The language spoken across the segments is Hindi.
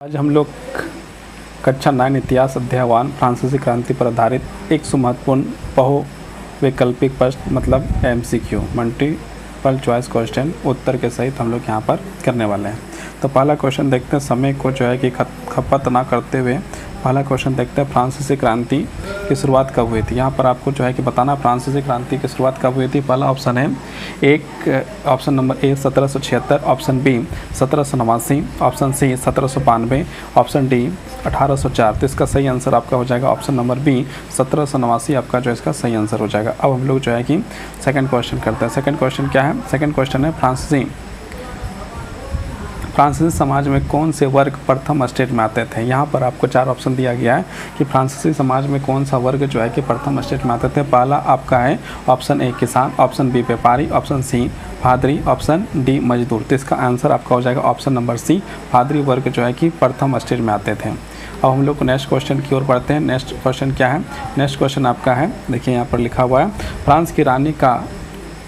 आज हम लोग कक्षा 9 इतिहास अध्याय 1 फ्रांसीसी क्रांति पर आधारित एक सुमहत्वपूर्ण बहुवैकल्पिक प्रश्न मतलब MCQ मल्टीपल चॉइस क्वेश्चन उत्तर के सहित हम लोग यहाँ पर करने वाले हैं। तो पहला क्वेश्चन देखते हैं, समय को जो है कि खपत ना करते हुए पहला क्वेश्चन देखते हैं, फ्रांसीसी क्रांति की शुरुआत कब हुई थी। यहाँ पर आपको जो है कि बताना फ्रांसीसी क्रांति की शुरुआत कब हुई थी। पहला ऑप्शन है option number A 1776, option B 1789, option C 1792, option D 1804। तो इसका सही आंसर आपका हो जाएगा ऑप्शन नंबर बी 1789 आपका जो इसका सही आंसर हो जाएगा। अब हम लोग जो है कि सेकंड क्वेश्चन करते हैं। सेकंड क्वेश्चन क्या है? सेकंड क्वेश्चन है फ्रांसीसी समाज में कौन से वर्ग प्रथम स्टेज में आते थे। यहाँ पर आपको 4 ऑप्शन दिया गया है कि फ्रांसीसी समाज में कौन सा वर्ग जो है कि प्रथम स्टेज में आते थे। पहला आपका है ऑप्शन ए किसान, ऑप्शन बी व्यापारी, ऑप्शन सी पादरी, ऑप्शन डी मजदूर। तो इसका आंसर आपका हो जाएगा ऑप्शन नंबर सी, पादरी वर्ग जो है कि प्रथम स्टेज में आते थे। अब हम लोग नेक्स्ट क्वेश्चन की ओर बढ़ते हैं। नेक्स्ट क्वेश्चन क्या है? नेक्स्ट क्वेश्चन आपका है, देखिए यहाँ पर लिखा हुआ है, फ्रांस की रानी का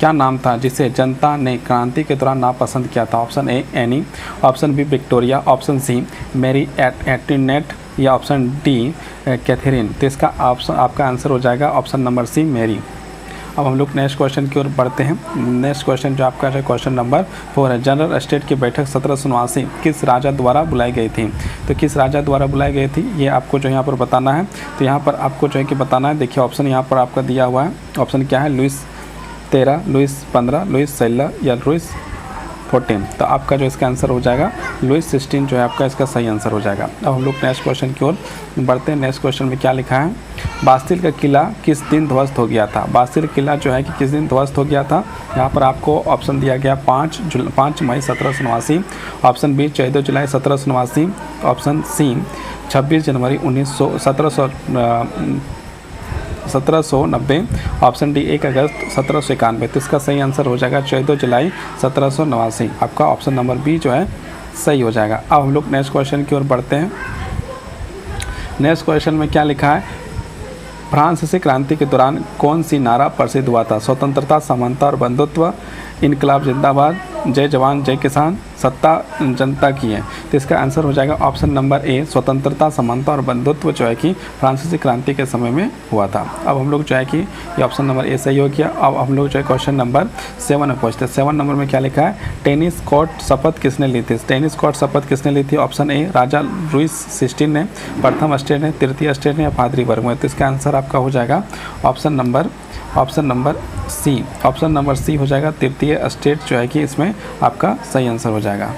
क्या नाम था जिसे जनता ने क्रांति के दौरान नापसंद किया था। Option A Anne, option B Victoria, option C Marie Antoinette या ऑप्शन डी कैथरीन। तो इसका ऑप्शन आपका आंसर हो जाएगा ऑप्शन नंबर सी मैरी। अब हम लोग नेक्स्ट क्वेश्चन की ओर बढ़ते हैं। नेक्स्ट क्वेश्चन जो आपका है क्वेश्चन नंबर 4 है, जनरल स्टेट की बैठक 1789 किस राजा द्वारा बुलाई गई थी। तो किस राजा द्वारा बुलाई गई थी ये आपको जो यहाँ पर बताना है। तो यहाँ पर आपको जो है कि बताना है, देखिए ऑप्शन यहाँ पर आपका दिया हुआ है। ऑप्शन क्या है? लुइस 13, लुइस 15, लुइस 16 या लुइस 14। तो आपका जो इसका आंसर हो जाएगा लुइस 16 जो है आपका इसका सही आंसर हो जाएगा। अब हम लोग नेक्स्ट क्वेश्चन की ओर बढ़ते हैं। नेक्स्ट क्वेश्चन में क्या लिखा है? बास्तिल का किला किस दिन ध्वस्त हो गया था। बास्तिल किला जो है कि किस दिन ध्वस्त हो गया था। यहाँ पर आपको ऑप्शन दिया गया 5 मई 1789, ऑप्शन बी 14 जुलाई 1789, ऑप्शन सी 26 जनवरी 1790, ऑप्शन डी 1 अगस्त 1791। तो इसका सही आंसर हो जाएगा 14 जुलाई 1789। आपका ऑप्शन नंबर बी जो है सही हो जाएगा। अब हम लोग नेक्स्ट क्वेश्चन की ओर बढ़ते हैं। नेक्स्ट क्वेश्चन में क्या लिखा है? फ्रांसीसी क्रांति के दौरान कौन सी नारा प्रसिद्ध हुआ था। स्वतंत्रता, समानता और बंधुत्व, इनकलाब जिंदाबाद, जय जवान जय किसान, सत्ता जनता की है। तो इसका आंसर हो जाएगा ऑप्शन नंबर ए स्वतंत्रता, समानता और बंधुत्व जो है कि फ्रांसीसी क्रांति के समय में हुआ था। अब हम लोग जो है कि ये ऑप्शन नंबर ए सही हो गया। अब हम लोग जो है क्वेश्चन नंबर 7 में पहुँचते हैं। 7 नंबर में क्या लिखा है? टेनिस कोर्ट शपथ किसने ली थी। टेनिस कोर्ट शपथ किसने ली थी? ऑप्शन ए राजा लुइस 16 ने, प्रथम स्टेट ने, तृतीय स्टेट ने या पादरी वर्ग में। तो इसका आंसर आपका हो जाएगा option number C. Option number C हो जाएगा, तृतीय स्टेट जो है कि इसमें आपका सही आंसर हो जाएगा।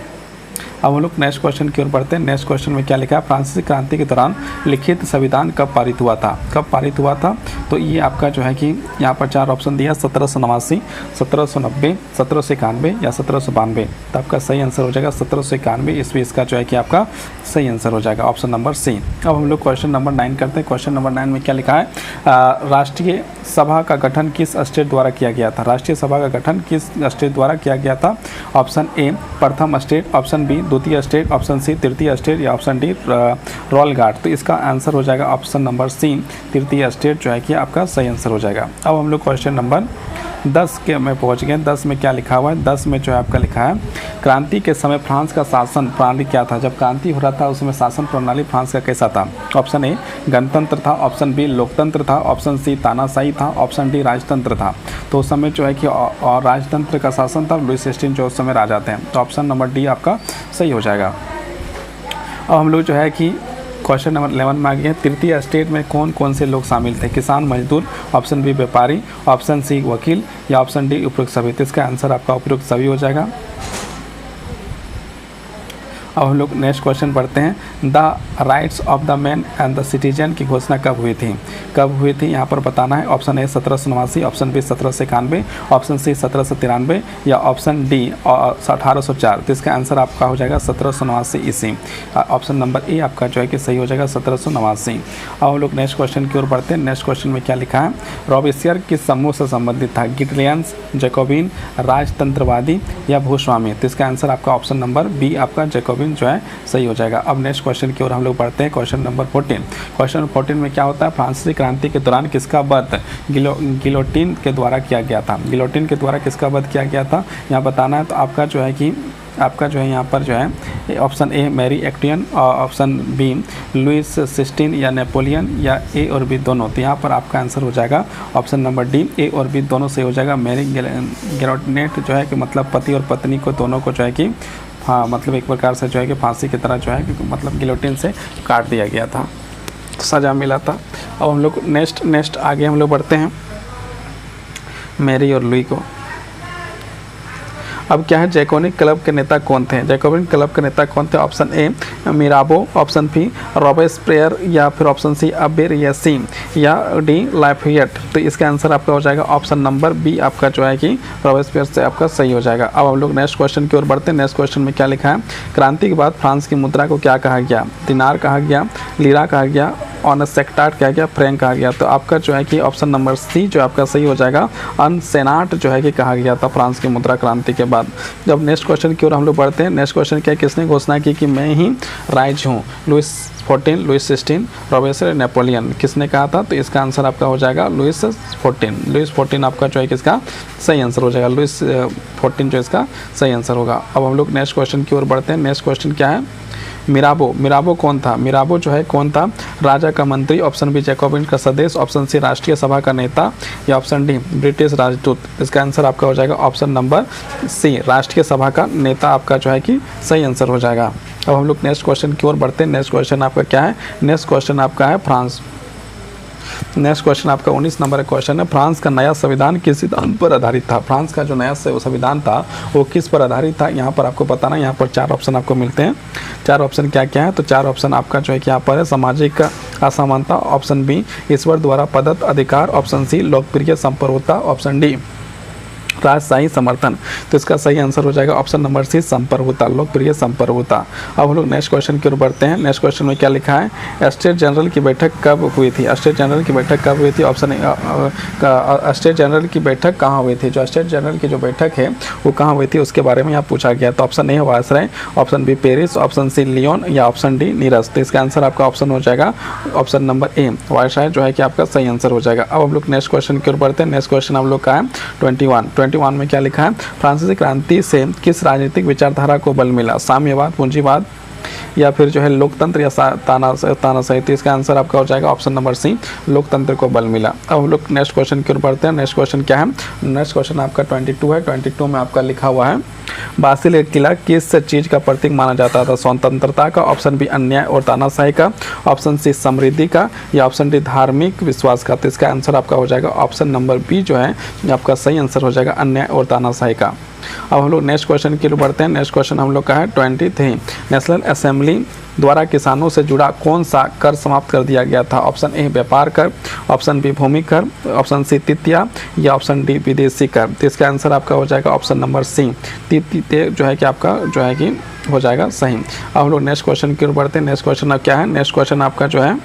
अब हम लोग नेक्स्ट क्वेश्चन की ओर बढ़ते हैं। नेक्स्ट क्वेश्चन में क्या लिखा है? फ्रांसीसी क्रांति के दौरान लिखित संविधान कब पारित हुआ था। कब पारित हुआ था? तो ये आपका जो है कि यहाँ पर 4 ऑप्शन दिया, 1789, 1790, 1791 या 1792। तो आपका सही आंसर हो जाएगा 1791 ईस्वी। इसका जो है कि आपका सही आंसर हो जाएगा ऑप्शन नंबर सी। अब हम लोग क्वेश्चन नंबर 9 करते हैं। क्वेश्चन नंबर 9 में क्या लिखा है? राष्ट्रीय सभा का गठन किस स्टेट द्वारा किया गया था। राष्ट्रीय सभा का गठन किस स्टेट द्वारा किया गया था। ऑप्शन ए प्रथम स्टेट, ऑप्शन बी द्वितीय स्टेट, ऑप्शन सी तृतीय स्टेट या ऑप्शन डी रोल गार्ड। तो इसका आंसर हो जाएगा ऑप्शन नंबर सी तृतीय स्टेट जो है कि आपका सही आंसर हो जाएगा। अब हम लोग क्वेश्चन नंबर 10 के में पहुंच गए। 10 में क्या लिखा हुआ है? 10 में जो है आपका लिखा है, क्रांति के समय फ्रांस का शासन प्रणाली क्या था। जब क्रांति हो रहा था उसमें शासन प्रणाली फ्रांस का कैसा था। ऑप्शन ए गणतंत्र था, ऑप्शन बी लोकतंत्र था, ऑप्शन सी तानाशाही था, ऑप्शन डी राजतंत्र था। तो उस समय जो है कि और राजतंत्र का शासन था, लुइस 16 जो उस समय राजा थे। तो ऑप्शन नंबर डी आपका सही हो जाएगा। अब हम लोग जो है कि क्वेश्चन नंबर 11 में आ गए हैं। तृतीय स्टेट में कौन कौन से लोग शामिल थे। किसान, मजदूर, ऑप्शन बी व्यापारी, ऑप्शन सी वकील या ऑप्शन डी उपरोक्त सभी। तो इसका आंसर आपका उपरोक्त सभी हो जाएगा। अब हम लोग नेक्स्ट क्वेश्चन पढ़ते हैं। The rights of the man and the citizen की घोषणा कब हुई थी। कब हुई थी यहाँ पर बताना है। Option A 1789, option B 1791, option C 1793 या ऑप्शन डी 1804। तो इसका आंसर आपका हो जाएगा 1789 ईस्वी। ऑप्शन नंबर ए आपका जो है कि सही हो जाएगा 1789। अब हम लोग नेक्स्ट क्वेश्चन की ओर बढ़ते हैं। नेक्स्ट क्वेश्चन में क्या लिखा है? रॉबेस्पियर किस समूह से संबंधित था। गिटलियंस, जैकोबिन, राजतंत्रवादी या भूस्वामी। तो इसका आंसर आपका ऑप्शन नंबर बी आपका जैकोबिन जो है सही हो जाएगा। अब नेक्स्ट क्वेश्चन की ओर हम लोग बढ़ते हैं। Question number 14। क्वेश्चन 14 में क्या होता है? फ्रांसीसी क्रांति के दौरान किसका वध गिलोटिन के द्वारा किया गया था। गिलोटिन के द्वारा किसका वध किया गया था यहाँ बताना है। तो आपका जो है कि आपका जो है यहाँ पर जो है option A Marie Antoinette, option B Louis 16 या नेपोलियन, या ए और बी दोनों। तो यहाँ पर आपका आंसर हो जाएगा ऑप्शन नंबर डी, ए और बी दोनों सही हो जाएगा। मैरी गेरोनेट जो है कि मतलब पति और पत्नी को दोनों को जो है कि हाँ मतलब एक प्रकार से जो है कि फांसी की तरह जो है कि मतलब गिलोटिन से काट दिया गया था, सज़ा मिला था। अब हम लोग नेक्स्ट आगे हम लोग बढ़ते हैं मैरी और लुई को। अब क्या है, जैकोबिन क्लब के नेता कौन थे? जैकोबिन क्लब के नेता कौन थे? Option A Mirabeau, option B Robespierre, या फिर ऑप्शन सी अबेर, या सी या डी लाफायेट। तो इसका आंसर आपका हो जाएगा ऑप्शन नंबर बी, आपका जो है कि रॉबेस्पियर से आपका सही हो जाएगा। अब हम लोग नेक्स्ट क्वेश्चन की ओर बढ़ते हैं। नेक्स्ट क्वेश्चन में क्या लिखा है, क्रांति के बाद फ्रांस की मुद्रा को क्या कहा गया? दिनार कहा गया, लीरा कहा गया, ऑनसेक्टाट कहा गया, फ्रैंक कहा गया। तो आपका जो है कि ऑप्शन नंबर सी जो आपका सही हो जाएगा, अनसेनाट जो है कि कहा गया था फ्रांस की मुद्रा क्रांति के बाद। जब नेक्स्ट क्वेश्चन की ओर हम लोग बढ़ते हैं। नेक्स्ट क्वेश्चन क्या है, किसने घोषणा की कि मैं ही राइज हूँ? लुइस 14, लुइस 16, रॉबेस्पियर, नेपोलियन, किसने कहा था? तो इसका आंसर आपका हो जाएगा लुइस 14। लुइस 14 आपका जो है किसका सही आंसर हो जाएगा, लुइस 14 जो इसका सही आंसर होगा। अब हम लोग नेक्स्ट क्वेश्चन की ओर बढ़ते हैं। नेक्स्ट क्वेश्चन क्या है, मिराबो कौन था? मिराबो जो है कौन था? राजा का मंत्री, ऑप्शन बी जैकोबिन का सदस्य, ऑप्शन सी राष्ट्रीय सभा का नेता, या ऑप्शन डी ब्रिटिश राजदूत। इसका आंसर आपका हो जाएगा ऑप्शन नंबर सी, राष्ट्रीय सभा का नेता आपका जो है कि सही आंसर हो जाएगा। अब हम लोग नेक्स्ट क्वेश्चन की ओर बढ़ते हैं। नेक्स्ट क्वेश्चन आपका क्या है, नेक्स्ट क्वेश्चन आपका है फ्रांस। नेक्स्ट क्वेश्चन आपका 19 नंबर का क्वेश्चन है, फ्रांस का नया संविधान किस सिद्धांत पर आधारित था? फ्रांस का जो नया संविधान था वो किस पर आधारित था? यहाँ पर आपको बताना, यहाँ पर 4 ऑप्शन आपको मिलते हैं। 4 ऑप्शन क्या क्या है? तो 4 ऑप्शन आपका जो है कि यहाँ पर है सामाजिक असमानता, ऑप्शन बी ईश्वर द्वारा प्रदत्त अधिकार, ऑप्शन सी लोकप्रिय संप्रभुता, ऑप्शन डी राजशाही समर्थन। तो इसका सही आंसर हो जाएगा ऑप्शन नंबर सी, संप्रभुता, लोकप्रिय संप्रभुता। अब हम लोग नेक्स्ट क्वेश्चन की ओर बढ़ते हैं। नेक्स्ट क्वेश्चन में क्या लिखा है, स्टेट जनरल की बैठक कब हुई थी? स्टेट जनरल की बैठक कब हुई थी? ऑप्शन स्टेट जनरल की बैठक कहाँ हुई थी? जो स्टेट जनरल की जो बैठक है वो कहाँ हुई थी उसके बारे में यहाँ पूछा गया। तो ऑप्शन ए है viceroy, option B Paris, option C Lyon, या ऑप्शन डी नीरज। तो इसका आंसर आपका ऑप्शन हो जाएगा ऑप्शन नंबर ए, वायसराय जो है कि आपका सही आंसर हो जाएगा। अब हम लोग नेक्स्ट क्वेश्चन की ओर बढ़ते हैं। नेक्स्ट क्वेश्चन हम लोग का है 21 में क्या लिखा है, फ्रांसीसी क्रांति से किस राजनीतिक विचारधारा को बल मिला? साम्यवाद, पूंजीवाद, या फिर जो है लोकतंत्र, या तानाशाही। तो इसका आंसर आपका हो जाएगा ऑप्शन नंबर सी, लोकतंत्र को बल मिला। अब हम लोग नेक्स्ट क्वेश्चन की ओर बढ़ते हैं। नेक्स्ट क्वेश्चन क्या है, नेक्स्ट क्वेश्चन आपका 22 है। 22 में आपका लिखा हुआ है, बासिल किला किस चीज़ का प्रतीक माना जाता था? स्वतंत्रता का, ऑप्शन बी अन्याय और तानाशाही का, ऑप्शन सी समृद्धि का, या ऑप्शन डी धार्मिक विश्वास का। तो इसका आंसर आपका हो जाएगा ऑप्शन नंबर बी जो है आपका सही आंसर हो जाएगा, अन्याय और तानाशाही का। अब हम लोग नेक्स्ट क्वेश्चन की ओर बढ़ते हैं। नेक्स्ट क्वेश्चन हम लोग का है 23 नेशनल असेंबली द्वारा किसानों से जुड़ा कौन सा कर समाप्त कर दिया गया था? ऑप्शन ए व्यापार कर, ऑप्शन बी भूमि कर, ऑप्शन सी तितिया, या ऑप्शन डी विदेशी कर। तो इसका आंसर आपका हो जाएगा ऑप्शन नंबर सी, तितिया जो है कि आपका जो है कि हो जाएगा सही। अब हम लोग नेक्स्ट क्वेश्चन की ओर बढ़ते हैं। नेक्स्ट क्वेश्चन अब क्या है, नेक्स्ट क्वेश्चन आपका जो है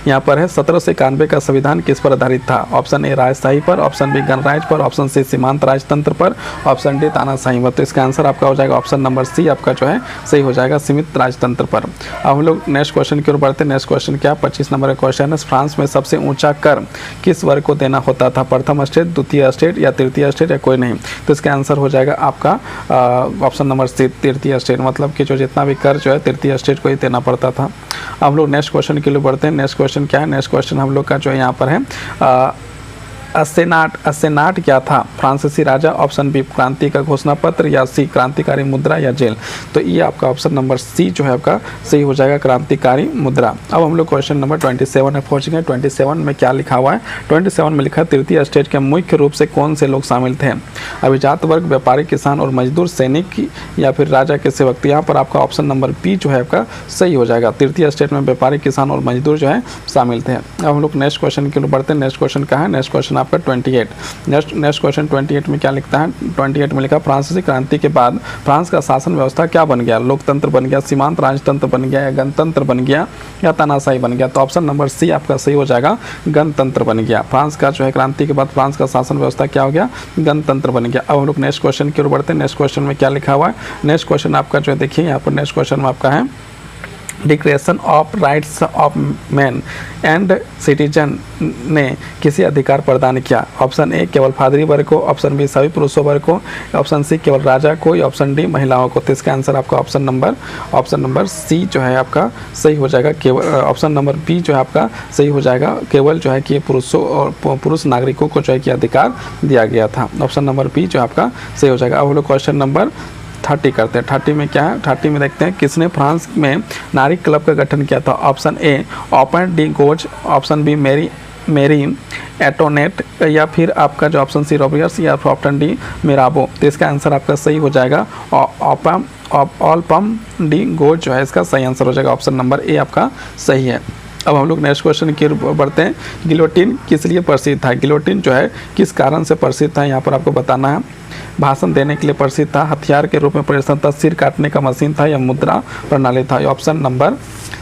यहाँ पर है 1791 का संविधान किस पर आधारित था? ऑप्शन ए राजशाही पर, ऑप्शन बी गणराज्य पर, ऑप्शन सी सीमांत राजतंत्र पर, ऑप्शन डी तानाशाही पर। तो इसका आंसर आपका हो जाएगा ऑप्शन नंबर सी, आपका जो है सही हो जाएगा सीमित राजतंत्र पर। अब हम लोग नेक्स्ट क्वेश्चन की ओर बढ़ते हैं। नेक्स्ट क्वेश्चन क्या 25 नंबर का क्वेश्चन है, फ्रांस में सबसे ऊंचा कर किस वर्ग को देना होता था? प्रथम स्टेट, द्वितीय स्टेट, या तृतीय स्टेट, या कोई नहीं। तो इसका आंसर हो जाएगा आपका ऑप्शन नंबर सी, तृतीय स्टेट, मतलब कि जो जितना भी कर जो है तृतीय स्टेट को ही देना पड़ता था। अब हम लोग नेक्स्ट क्वेश्चन के लिए बढ़ते हैं। नेक्स्ट क्वेश्चन क्या है, नेक्स्ट क्वेश्चन हम लोग का जो है यहाँ पर है अस्सेनाट क्या था? फ्रांसीसी राजा, ऑप्शन बी क्रांति का घोषणा पत्र, या सी क्रांतिकारी मुद्रा, या जेल। तो ये आपका ऑप्शन नंबर सी जो है आपका सही हो जाएगा, क्रांतिकारी मुद्रा। अब हम लोग क्वेश्चन नंबर 27 में पहुँच गए। 27 में क्या लिखा हुआ है? 27 में लिखा है तृतीय स्टेट के मुख्य रूप से कौन से लोग शामिल थे? अभिजात वर्ग, व्यापारी, किसान और मजदूर, सैनिक, या फिर राजा के सेवक। तो यहाँ पर आपका ऑप्शन नंबर बी जो है आपका सही हो जाएगा, तृतीय स्टेट में व्यापारी, किसान और मजदूर जो है शामिल थे। अब हम लोग नेक्स्ट क्वेश्चन की ओर बढ़ते हैं। नेक्स्ट क्वेश्चन का है, नेक्स्ट क्वेश्चन आपका 28। नेक्स्ट क्वेश्चन 28 में क्या लिखता है? 28 में लिखा फ्रांसीसी क्रांति के बाद फ्रांस का शासन व्यवस्था क्या बन गया? लोकतंत्र बन गया, सीमांत राजतंत्र बन गया, या गणतंत्र बन गया, या तानाशाही बन गया। तो ऑप्शन नंबर सी आपका सही हो जाएगा, गणतंत्र बन गया। फ्रांस का जो है क्रांति के बाद फ्रांस का शासन व्यवस्था क्या हो गया? गणतंत्र बन गया। अब हम लोग नेक्स्ट क्वेश्चन की ओर बढ़ते हैं। नेक्स्ट क्वेश्चन में क्या लिखा हुआ है? नेक्स्ट क्वेश्चन आपका जो है देखिए यहाँ पर नेक्स्ट क्वेश्चन में आपका है declaration of rights of man and citizen ने किसी अधिकार प्रदान किया? ऑप्शन ए केवल पादरी वर्ग को, ऑप्शन बी सभी पुरुषों वर्ग को, ऑप्शन सी केवल राजा को, या ऑप्शन डी महिलाओं को। तो इसका आंसर आपका ऑप्शन नंबर सी जो है आपका सही हो जाएगा। केवल ऑप्शन नंबर बी जो है आपका सही हो जाएगा। केवल जो है कि पुरुषों और पुरुष नागरिकों को जो है कि अधिकार दिया गया था। ऑप्शन नंबर बी जो आपका सही हो जाएगा। अब हम लोग क्वेश्चन नंबर 30 करते हैं। 30 में क्या है? 30 में देखते हैं किसने फ्रांस में नारी क्लब का गठन किया था? ऑप्शन ए ऑपन de Gouges, option B Marie Antoinette, या फिर आपका जो ऑप्शन सी रॉबियर्स, या फिर ऑप्शन डी मिराबो। तो इसका आंसर आपका सही हो जाएगा ऑलपम डी गोज जो है इसका सही आंसर हो जाएगा। ऑप्शन नंबर ए आपका सही है। अब हम लोग नेक्स्ट क्वेश्चन की ओर बढ़ते हैं। गिलोटिन किस लिए प्रसिद्ध था? गिलोटिन जो है किस कारण से प्रसिद्ध था यहाँ पर आपको बताना है। भाषण देने के लिए प्रसिद्ध था, हथियार के रूप में प्रसिद्ध था, सिर काटने का मशीन था, या मुद्रा प्रणाली था? ऑप्शन नंबर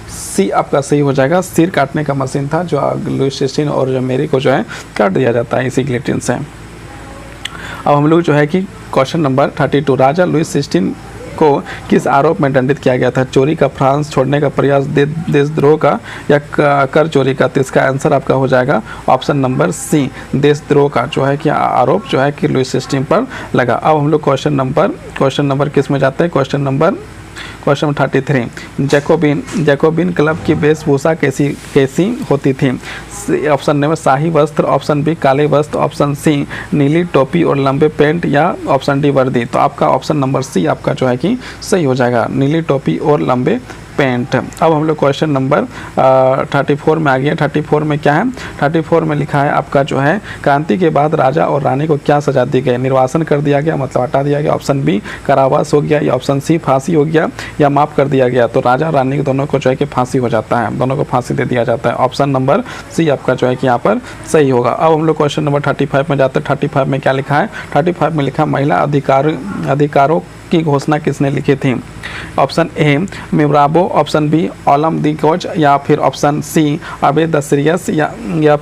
सी आपका सही हो जाएगा। सिर काटने का मशीन था, जो लुईस 16 और जो मेरी को जो है काट दिया जाता है इसी गिलोटिन से। अब हम लोग जो है कि क्वेश्चन नंबर 32, राजा लुईस 16 को किस आरोप में दंडित किया गया था? चोरी का, फ्रांस छोड़ने का प्रयास, देशद्रोह का, या कर चोरी का? तो इसका आंसर आपका हो जाएगा ऑप्शन नंबर सी, देशद्रोह का जो है कि आरोप जो है कि लुईस 16 पर लगा। अब हम लोग क्वेश्चन नंबर किस में जाते हैं? क्वेश्चन नंबर 33, जैकोबिन क्लब की वेशभूषा कैसी होती थी? ऑप्शन नंबर शाही वस्त्र, ऑप्शन बी काले वस्त्र, ऑप्शन सी नीली टोपी और लंबे पैंट, या ऑप्शन डी वर्दी। तो आपका ऑप्शन नंबर सी आपका जो है कि सही हो जाएगा, नीली टोपी और लंबे पेंट। अब हम लोग क्वेश्चन नंबर 34 में आ गए। 34 में क्या है? 34 में लिखा है आपका जो है क्रांति के बाद राजा और रानी को क्या सजा दी गई? निर्वासन कर दिया गया, मतलब हटा दिया गया। ऑप्शन बी कारावास हो गया, या ऑप्शन सी फांसी हो गया, या माफ़ कर दिया गया। तो राजा और रानी दोनों को जो है कि फांसी हो जाता है, दोनों को फांसी दे दिया जाता है। ऑप्शन नंबर सी आपका जो है कि यहाँ पर सही होगा। अब हम लोग क्वेश्चन नंबर 35 में जाते हैं। 35 में क्या लिखा है? 35 में लिखा महिला अधिकारों की घोषणा किसने लिखी थी? Option A Mirabeau, option B Olympe de Gouges, या फिर ऑप्शन सी अबे द सीरियस, या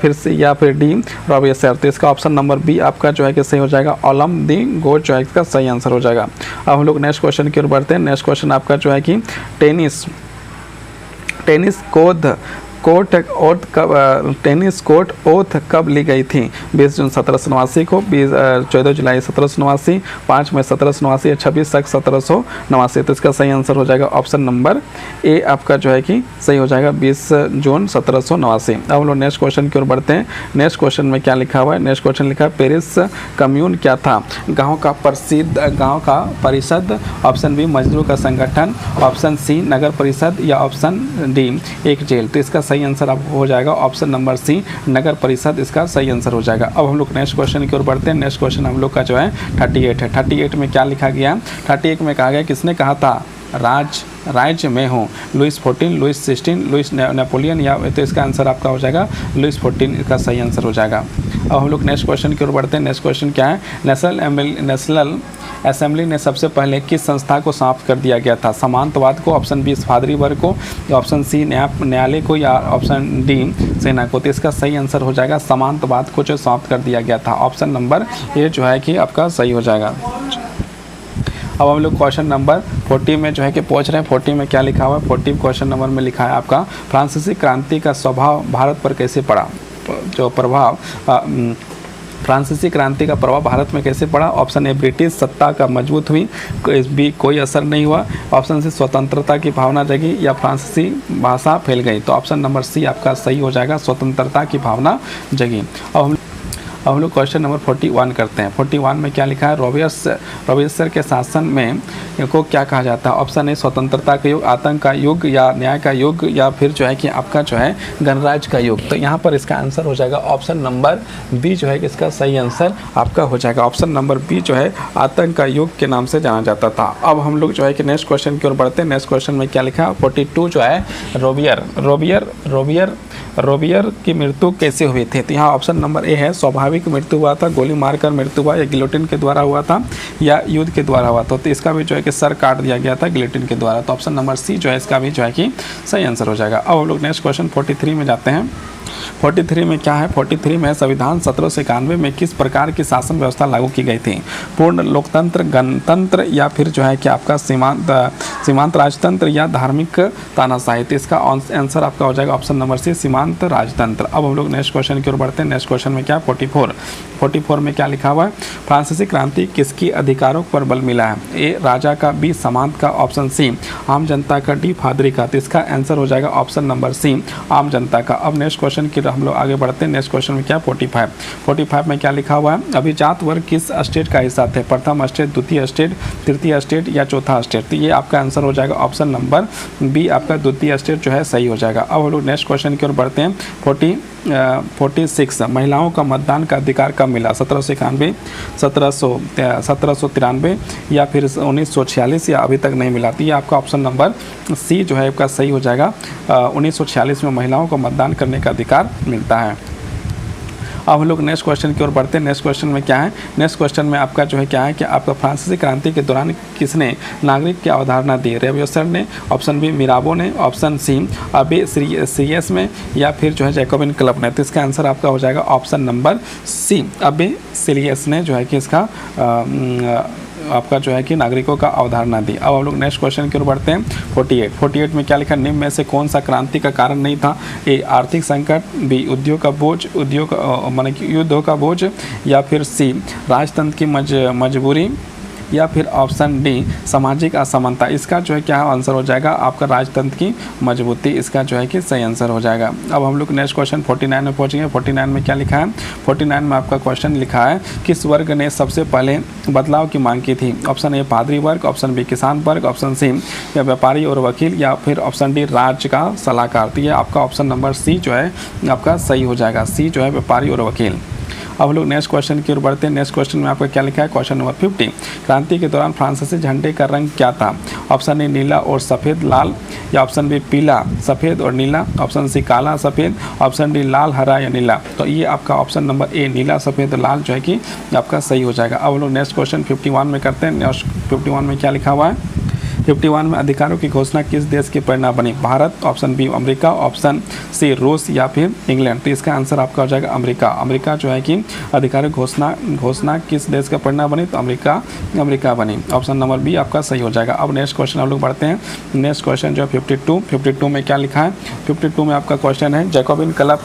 फिर डी रॉबियर्स। तो इसका ऑप्शन नंबर बी आपका जो है कि सही हो जाएगा, ओलम दी गोज जो है इसका सही आंसर हो जाएगा। अब हम लोग नेक्स्ट क्वेश्चन की ओर बढ़ते हैं। नेक्स्ट क्वेश्चन आपका जो है कि टेनिस कोर्ट ओथ कब ली गई थी? 20 जून 1789 को, 14 जुलाई 1789, 5 मई 1789, या 26 तक 1789। तो इसका सही आंसर हो जाएगा ऑप्शन नंबर ए आपका जो है कि सही हो जाएगा, 20 जून 1789। अब हम लोग नेक्स्ट क्वेश्चन की ओर बढ़ते हैं। नेक्स्ट क्वेश्चन में क्या लिखा हुआ है? नेक्स्ट क्वेश्चन लिखा है पेरिस कम्यून क्या था? गाँव का परिषद, ऑप्शन बी मजदूरों का संगठन, ऑप्शन सी नगर परिषद, या ऑप्शन डी एक जेल। तो इसका सही आंसर आप हो जाएगा ऑप्शन नंबर सी नगर परिषद, इसका सही आंसर हो जाएगा। अब हम लोग नेक्स्ट क्वेश्चन की ओर बढ़ते हैं। नेक्स्ट क्वेश्चन हम लोग का जो है 38 है। 38 में क्या लिखा गया? 38 में कहा गया किसने कहा था राज्य में हूँ? लुईस 14, लुईस 16, लुईस नेपोलियन, या तो इसका आंसर आपका हो जाएगा लुईस 14, इसका सही आंसर हो जाएगा। अब हम लोग नेक्स्ट क्वेश्चन की ओर बढ़ते हैं। नेक्स्ट क्वेश्चन क्या है? नेशनल असेंबली ने सबसे पहले किस संस्था को समाप्त कर दिया गया था? समांतवाद को, ऑप्शन बी पादरी वर्ग को, ऑप्शन सी न्यायालय को, या ऑप्शन डी सेना को। तो इसका सही आंसर हो जाएगा समांतवाद को जो समाप्त कर दिया गया था। ऑप्शन नंबर ए जो है कि आपका सही हो जाएगा। अब हम लोग क्वेश्चन नंबर 40 में जो है कि पहुंच रहे हैं। 40 में क्या लिखा हुआ है? 40 क्वेश्चन नंबर में लिखा है आपका फ्रांसीसी क्रांति का स्वभाव भारत पर कैसे पड़ा? जो प्रभाव फ्रांसीसी क्रांति का प्रभाव भारत में कैसे पड़ा? ऑप्शन ए ब्रिटिश सत्ता का मजबूत हुई, बी कोई असर नहीं हुआ, ऑप्शन सी स्वतंत्रता की भावना जगी, या फ्रांसीसी भाषा फैल गई। तो ऑप्शन नंबर सी आपका सही हो जाएगा, स्वतंत्रता की भावना जगी। अब हम लोग क्वेश्चन नंबर 41 करते हैं। 41 में क्या लिखा है? रॉबियर्स के शासन में को क्या कहा जाता है? ऑप्शन ए स्वतंत्रता का युग, आतंक का युग, या न्याय का युग, या फिर जो है कि आपका जो है गणराज्य का युग। तो यहाँ पर इसका आंसर हो जाएगा ऑप्शन नंबर बी जो है कि इसका सही आंसर आपका हो जाएगा। ऑप्शन नंबर बी जो है आतंक का युग के नाम से जाना जाता था। अब हम लोग जो है कि नेक्स्ट क्वेश्चन की ओर बढ़ते हैं। नेक्स्ट क्वेश्चन में क्या लिखा है? 42 जो है रॉबियर की मृत्यु कैसे हुई थी? तो यहाँ ऑप्शन नंबर ए है स्वाभाविक मृत्यु हुआ था, गोली मारकर मृत्यु हुआ, या गिलोटिन के द्वारा हुआ था, या युद्ध के द्वारा हुआ था। तो इसका भी जो है कि सर काट दिया गया था गिलोटिन के द्वारा। तो ऑप्शन नंबर सी जो है इसका भी जो है कि सही आंसर हो जाएगा। अब हम लोग नेक्स्ट क्वेश्चन 43 में जाते हैं। 43 में क्या है? 43 में संविधान 1791 में किस प्रकार की शासन व्यवस्था लागू की गई थी? पूर्ण लोकतंत्र, गणतंत्र, या फिर जो है कि आपका सीमांत राजतंत्र या धार्मिक तानाशाही। तो इसका आंसर आपका हो जाएगा ऑप्शन नंबर सी, सीमांत राजतंत्र। अब हम लोग नेक्स्ट क्वेश्चन की ओर बढ़ते हैं। नेक्स्ट क्वेश्चन में क्या 44 में क्या लिखा हुआ है? फ्रांसीसी क्रांति किसकी अधिकारों पर बल मिला है? ए राजा का, बी सामंत का, ऑप्शन सी आम जनता का, डी फादरी का। तो इसका आंसर हो जाएगा ऑप्शन नंबर सी, आम जनता का। अब नेक्स्ट क्वेश्चन की हम लोग आगे बढ़ते हैं। नेक्स्ट क्वेश्चन में क्या 45 में क्या लिखा हुआ है? अभिजात वर्ग किस स्टेट का हिस्सा थे? प्रथम स्टेट, द्वितीय स्टेट, तृतीय स्टेट या चौथा स्टेट? तो ये आपका आंसर हो जाएगा ऑप्शन नंबर बी, आपका द्वितीय स्टेट जो है सही हो जाएगा। अब हम लोग नेक्स्ट क्वेश्चन की ओर बढ़ते हैं। 46 महिलाओं का मतदान का अधिकार कब मिला? 1791, 1793 या फिर 1946 या अभी तक नहीं मिला? तो ये आपका ऑप्शन नंबर सी जो है आपका सही हो जाएगा। 1946 में महिलाओं को मतदान करने का अधिकार मिलता है। अब हम लोग नेक्स्ट क्वेश्चन की ओर बढ़ते हैं। नेक्स्ट क्वेश्चन में क्या है? नेक्स्ट क्वेश्चन में आपका जो है क्या है कि आपका फ्रांसीसी क्रांति के दौरान किसने नागरिक की अवधारणा दी? रेवोल्यूशन ने, ऑप्शन बी मिराबो ने, ऑप्शन सी अबे सीएस में या फिर जो है जैकोबिन क्लब ने? तो इसका आंसर आपका हो जाएगा ऑप्शन नंबर सी, अबे सीएस ने जो है कि इसका आपका जो है कि नागरिकों का अवधारणा दी। अब हम लोग नेक्स्ट क्वेश्चन की ओर बढ़ते हैं। 48 में क्या लिखा? निम्न में से कौन सा क्रांति का कारण नहीं था? ए आर्थिक संकट, बी उद्योग का बोझ, माने कि युद्धों का बोझ, या फिर सी राजतंत्र की मजबूरी, या फिर ऑप्शन डी सामाजिक असमानता। इसका जो है क्या आंसर हो जाएगा? आपका राजतंत्र की मजबूती इसका जो है कि सही आंसर हो जाएगा। अब हम लोग नेक्स्ट क्वेश्चन 49 में पहुँचेंगे। 49 में क्या लिखा है? 49 में आपका क्वेश्चन लिखा है किस वर्ग ने सबसे पहले बदलाव की मांग की थी? ऑप्शन ए पादरी वर्ग, ऑप्शन बी किसान वर्ग, ऑप्शन सी या व्यापारी और वकील, या फिर ऑप्शन डी राज्य का सलाहकार। तो ये आपका ऑप्शन नंबर सी जो है आपका सही हो जाएगा। सी जो है व्यापारी और वकील। अब हम लोग नेक्स्ट क्वेश्चन की ओर बढ़ते हैं। नेक्स्ट क्वेश्चन में आपका क्या लिखा है? क्वेश्चन नंबर 50 क्रांति के दौरान फ्रांसीसी झंडे का रंग क्या था? ऑप्शन ए नीला और सफ़ेद लाल, या ऑप्शन बी पीला सफ़ेद और नीला, ऑप्शन सी काला सफ़ेद, ऑप्शन डी लाल हरा या नीला। तो ये आपका ऑप्शन नंबर ए नीला सफ़ेद लाल जो है कि आपका सही हो जाएगा। अब हम लोग नेक्स्ट क्वेश्चन 51 में करते हैं। नेक्स्ट 51 में क्या लिखा हुआ है? 51 में अधिकारों की घोषणा किस देश की प्रेरणा बनी? Bharat, option B America, option C रूस या फिर इंग्लैंड। तो इसका आंसर आपका हो जाएगा अमेरिका। अमेरिका जो है कि अधिकारों घोषणा किस देश का प्रेरणा बनी? तो अमेरिका बनी। ऑप्शन नंबर बी आपका सही हो जाएगा। अब नेक्स्ट क्वेश्चन हम लोग बढ़ते हैं। नेक्स्ट क्वेश्चन जो है 52 में क्या लिखा है? 52 में आपका क्वेश्चन है जैकोबिन क्लब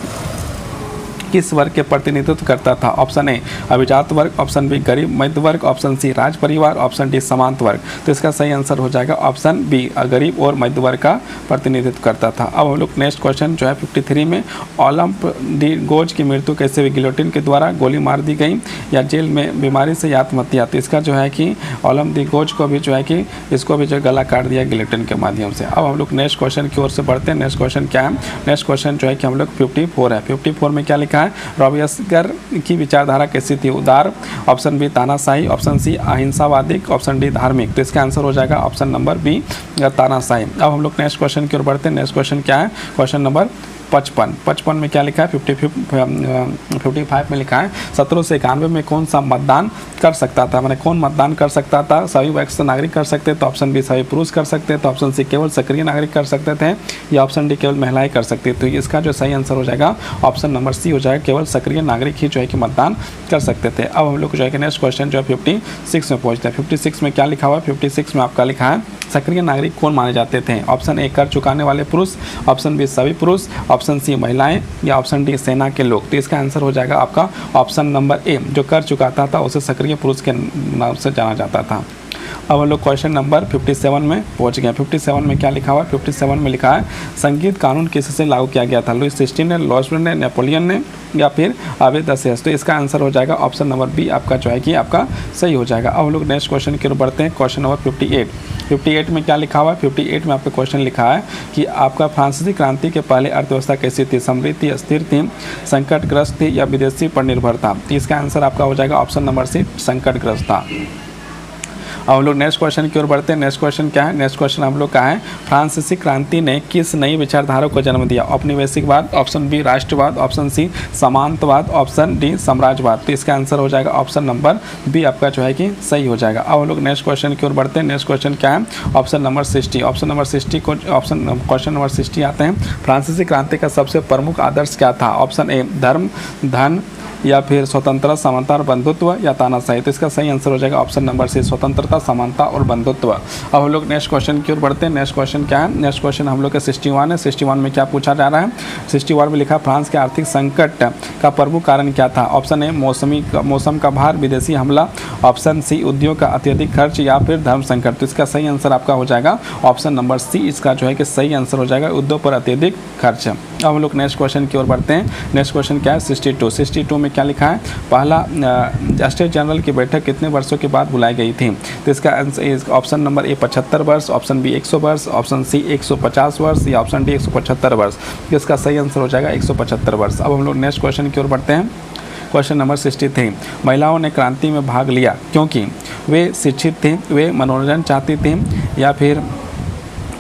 किस वर्ग के प्रतिनिधित्व करता था? ऑप्शन ए अभिजात वर्ग, ऑप्शन बी गरीब मध्य वर्ग, ऑप्शन सी राज परिवार, ऑप्शन डी सामंत वर्ग। तो इसका सही आंसर हो जाएगा ऑप्शन बी गरीब और मध्य वर्ग का प्रतिनिधित्व करता था। अब हम लोग नेक्स्ट क्वेश्चन जो है 53 में ओलंप डी गोज की मृत्यु कैसे हुई? गिलोटिन के द्वारा, गोली मार दी गई, या जेल में बीमारी से या आत्महत्या? तो इसका जो है कि ओलंप डी गोज को भी जो है कि इसको भी जो गला काट दिया गिलोटिन के माध्यम से। अब हम लोग नेक्स्ट क्वेश्चन की ओर से बढ़ते हैं। नेक्स्ट क्वेश्चन क्या है? नेक्स्ट क्वेश्चन जो है कि हम लोग 54 है। 54 में क्या लिखा है? रॉबिस्पियर की विचारधारा कैसी थी? उदार, ऑप्शन बी तानाशाही, ऑप्शन सी अहिंसावादी, ऑप्शन डी धार्मिक। तो इसका आंसर हो जाएगा ऑप्शन नंबर बी तानाशाही। अब हम लोग नेक्स्ट क्वेश्चन की ओर बढ़ते हैं। नेक्स्ट क्वेश्चन क्या है? क्वेश्चन नंबर 55 में क्या लिखा है? 55 में लिखा है 1791 में कौन सा मतदान कर सकता था? मैंने कौन मतदान कर सकता था? सभी वयस्क नागरिक कर सकते थे, तो ऑप्शन बी सभी पुरुष कर सकते थे, तो ऑप्शन सी केवल सक्रिय नागरिक कर सकते थे, या ऑप्शन डी केवल महिलाएं कर सकती। तो इसका जो सही आंसर हो जाएगा ऑप्शन नंबर सी हो जाएगा, केवल सक्रिय नागरिक ही जो है कि मतदान कर सकते थे। अब हम लोग जो है कि नेक्स्ट क्वेश्चन जो है 56 में पहुँचते हैं। 56 में क्या लिखा हुआ है? 56 में आपका लिखा है सक्रिय नागरिक कौन माने जाते थे? ऑप्शन ए कर चुकाने वाले पुरुष, ऑप्शन बी सभी पुरुष, ऑप्शन सी महिलाएं, या ऑप्शन डी सेना के लोग। तो इसका आंसर हो जाएगा आपका ऑप्शन नंबर ए, जो कर चुकाता था उसे सक्रिय पुरुष के नाम से जाना जाता था। अब हम लोग क्वेश्चन नंबर 57 में पहुंच गए। 57 में क्या लिखा हुआ है? 57 में लिखा है संगीत कानून किससे लागू किया गया था? लुई 16 ने, लॉर्ड्स ने, नेपोलियन ने, या फिर आबे दसेस। तो इसका आंसर हो जाएगा ऑप्शन नंबर बी आपका जो है कि आपका सही हो जाएगा। अब हम लोग नेक्स्ट क्वेश्चन की ओर बढ़ते हैं। क्वेश्चन नंबर 58 में क्या लिखा हुआ है? 58 में आपका क्वेश्चन लिखा है कि आपका फ्रांसीसी क्रांति के पहले अर्थव्यवस्था कैसी थी? समृद्ध थी, अस्थिर थी, संकटग्रस्त थी, या विदेशी पर निर्भर था? तो इसका आंसर आपका हो जाएगा ऑप्शन नंबर सी संकटग्रस्त था। अब हम लोग नेक्स्ट क्वेश्चन की ओर बढ़ते हैं। नेक्स्ट क्वेश्चन क्या है? नेक्स्ट क्वेश्चन हम लोग का है फ्रांसीसी क्रांति ने किस नई विचारधारा को जन्म दिया? औपनिवेशिकवाद, ऑप्शन बी राष्ट्रवाद, ऑप्शन सी सामंतवाद, ऑप्शन डी साम्राज्यवाद। तो इसका आंसर हो जाएगा ऑप्शन नंबर बी आपका जो है कि सही हो जाएगा। अब हम लोग नेक्स्ट क्वेश्चन की ओर बढ़ते हैं। नेक्स्ट क्वेश्चन क्या है? Option number 60। ऑप्शन नंबर 60 को क्वेश्चन नंबर 60 आते हैं। फ्रांसीसी क्रांति का सबसे प्रमुख आदर्श क्या था? ऑप्शन ए धर्म, धन, या फिर स्वतंत्रता, समानता और बंधुत्व या तानाशाही। तो इसका सही आंसर हो जाएगा ऑप्शन नंबर सी, स्वतंत्रता, समानता और बंधुत्व। अब हम लोग नेक्स्ट क्वेश्चन की ओर बढ़ते हैं। नेक्स्ट क्वेश्चन क्या है? नेक्स्ट क्वेश्चन हम लोग का 61 है। 61 में क्या पूछा जा रहा है? 61 में लिखा फ्रांस के आर्थिक संकट का प्रमुख कारण क्या था? ऑप्शन ए मौसम का भार, विदेशी हमला, ऑप्शन सी उद्योग का अत्यधिक खर्च या फिर धर्म संकट। तो इसका सही आंसर आपका हो जाएगा ऑप्शन नंबर सी, इसका जो है कि सही आंसर हो जाएगा उद्योग पर अत्यधिक खर्च। अब हम लोग नेक्स्ट क्वेश्चन की ओर बढ़ते हैं। नेक्स्ट क्वेश्चन क्या है? 62 में क्या लिखा है? पहला स्टेट जनरल की बैठक कितने वर्षों के बाद बुलाई गई थी? तो इसका ऑप्शन नंबर ए 75 वर्ष, ऑप्शन बी 100 वर्ष, ऑप्शन सी 150 वर्ष या ऑप्शन डी 175 वर्ष। इसका सही आंसर हो जाएगा 175 वर्ष। अब हम लोग नेक्स्ट क्वेश्चन की ओर बढ़ते हैं। क्वेश्चन नंबर 63, महिलाओं ने क्रांति में भाग लिया क्योंकि वे शिक्षित थीं, वे मनोरंजन चाहती थीं या फिर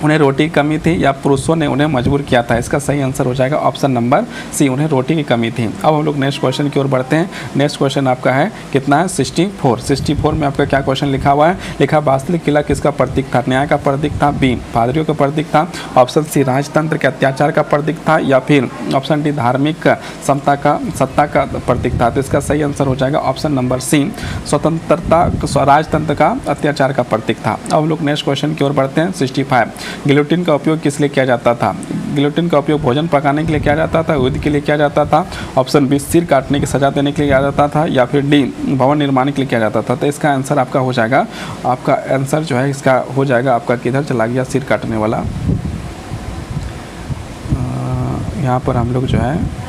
उन्हें रोटी की कमी थी या पुरुषों ने उन्हें मजबूर किया था? इसका सही आंसर हो जाएगा ऑप्शन नंबर सी, उन्हें रोटी की कमी थी। अब हम लोग नेक्स्ट क्वेश्चन की ओर बढ़ते हैं। नेक्स्ट क्वेश्चन आपका है कितना है? 64 में आपका क्या क्वेश्चन लिखा हुआ है? लिखा बास्तिल किला किसका प्रतीक था? न्याय का प्रतीक था, बी पादरियों का प्रतीक था, ऑप्शन सी राजतंत्र के अत्याचार का प्रतीक था या फिर ऑप्शन डी धार्मिक सत्ता का प्रतीक था? तो इसका सही आंसर हो जाएगा ऑप्शन नंबर सी, स्वतंत्रता राजतंत्र का अत्याचार का प्रतीक था। अब हम लोग नेक्स्ट क्वेश्चन की ओर बढ़ते हैं। 65, गिलोटिन का उपयोग किस लिए किया जाता था? गिलोटिन का उपयोग भोजन पकाने के लिए किया जाता था, युद्ध के लिए किया जाता था, ऑप्शन बी सिर काटने की सजा देने के लिए किया जाता था या फिर डी भवन निर्माण के लिए किया जाता था? तो इसका आंसर आपका हो जाएगा, आपका आंसर जो है इसका हो जाएगा आपका किधर चला गया? सिर काटने वाला। यहाँ पर हम लोग जो है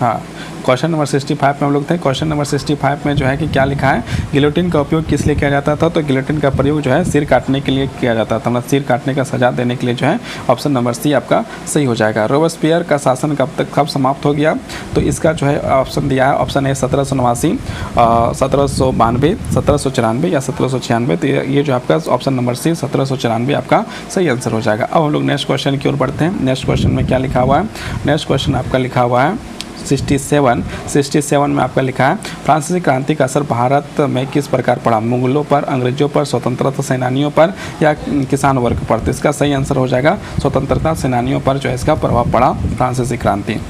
हाँ क्वेश्चन नंबर 65 में हम लोग थे। क्वेश्चन नंबर 65 में जो है कि क्या लिखा है? गिलोटिन का उपयोग किस लिए किया जाता था? तो गिलोटिन का प्रयोग जो है सिर काटने के लिए किया जाता था, मतलब सिर काटने का सजा देने के लिए जो है ऑप्शन नंबर सी आपका सही हो जाएगा। रोबेस्पियर का शासन कब समाप्त हो गया? तो इसका जो है ऑप्शन दिया है, ऑप्शन ए 1789, 1792, 1794 या 1796। तो ये जो आपका ऑप्शन नंबर सी 1794 आपका सही आंसर हो जाएगा। अब हम लोग नेक्स्ट क्वेश्चन की ओर बढ़ते हैं। नेक्स्ट क्वेश्चन में क्या लिखा हुआ है? नेक्स्ट क्वेश्चन आपका लिखा हुआ है 67 में आपका लिखा है फ्रांसीसी क्रांति का असर भारत में किस प्रकार पड़ा? मुगलों पर, अंग्रेजों पर, स्वतंत्रता सेनानियों पर या किसान वर्ग पर? तो इसका सही आंसर हो जाएगा स्वतंत्रता सेनानियों पर जो है इसका प्रभाव पड़ा फ्रांसीसी क्रांति।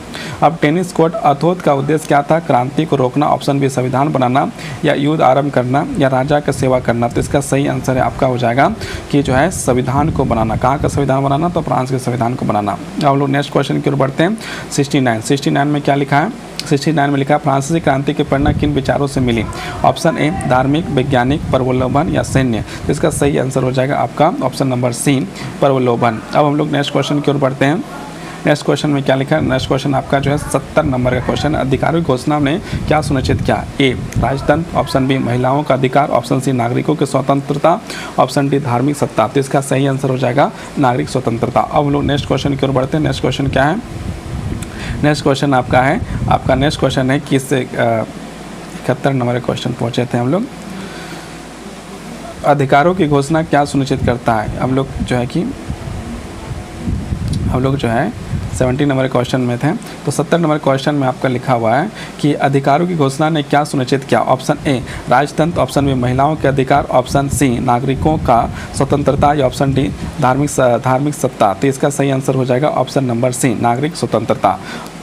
अब टेनिस कोर्ट अथोथ का उद्देश्य क्या था? क्रांति को रोकना, ऑप्शन बी संविधान बनाना या युद्ध आरंभ करना या राजा का सेवा करना? तो इसका सही आंसर है आपका हो जाएगा कि जो है संविधान को बनाना। कहाँ का संविधान बनाना? तो फ्रांस के संविधान को बनाना। अब लोग नेक्स्ट क्वेश्चन की ओर बढ़ते हैं। 69 में क्या लिखा है? 69 में लिखा है फ्रांसीसी क्रांति की प्रेरणा किन विचारों से मिली? ऑप्शन ए धार्मिक, वैज्ञानिक, प्रवलोभन या सैन्य? तो इसका सही आंसर हो जाएगा आपका ऑप्शन नंबर सी प्रवलोभन। अब हम लोग नेक्स्ट क्वेश्चन की ओर बढ़ते हैं। नेक्स्ट क्वेश्चन में क्या लिखा है? नेक्स्ट क्वेश्चन आपका जो है 70 नंबर का क्वेश्चन। अधिकारों की घोषणा ने क्या सुनिश्चित किया? ए राजतंत्र, ऑप्शन बी महिलाओं का अधिकार, ऑप्शन सी नागरिकों की स्वतंत्रता, ऑप्शन डी धार्मिक सत्ता। तो इसका सही आंसर हो जाएगा नागरिक स्वतंत्रता। अब हम लोग नेक्स्ट क्वेश्चन की ओर बढ़ते हैं। नेक्स्ट क्वेश्चन क्या है? नेक्स्ट क्वेश्चन आपका है, आपका नेक्स्ट क्वेश्चन है किस 71 नंबर का क्वेश्चन पहुँचे थे हम लोग। अधिकारों की घोषणा क्या सुनिश्चित करता है? हम लोग जो है 70 नंबर क्वेश्चन में थे, तो 70 नंबर क्वेश्चन में आपका लिखा हुआ है कि अधिकारों की घोषणा ने क्या सुनिश्चित किया? ऑप्शन ए राजतंत्र, ऑप्शन बी महिलाओं के अधिकार, ऑप्शन सी नागरिकों का स्वतंत्रता या ऑप्शन डी धार्मिक सत्ता। तो इसका सही आंसर हो जाएगा ऑप्शन नंबर सी नागरिक स्वतंत्रता।